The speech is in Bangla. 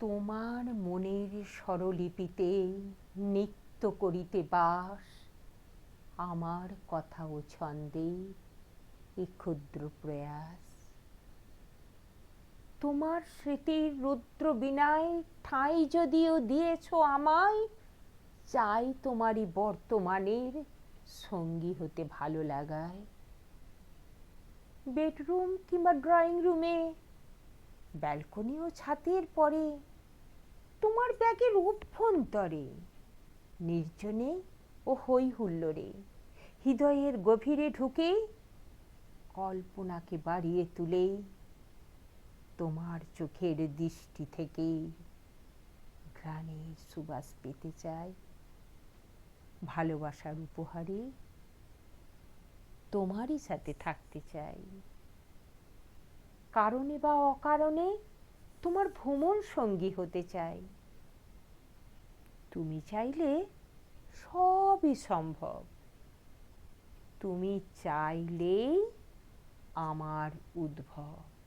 তোমার মনের স্বরলিপিতে নিত্য করিতে বাস আমার কথা ও ছন্দে এ ক্ষুদ্র প্রয়াস। তোমার স্মৃতির রুদ্র বীণায় ঠাঁই যদিও দিয়েছ আমায়, চাই তোমারই বর্তমানের সঙ্গী হতে ভালো লাগায়। বেডরুম কিংবা ড্রয়িং রুমে, ব্যালকনি ও ছাতের পরে, তোমার ব্যাগের অভ্যন্তরে, নির্জনে ও হই হুল্লোড়ে, হৃদয়ের গভীরে ঢুকে কল্পনাকে বাড়িয়ে তুলে তোমার চোখের দৃষ্টি থেকে ঘ্রাণের সুবাস পেতে চাই। ভালোবাসার উপহারে তোমারই সাথে থাকতে চাই। কারণে বা অকারণে তোমার ভ্রমণ সঙ্গী হতে চাই। তুমি চাইলে সবই সম্ভব। তুমি চাইলেই আমার উদ্ভব।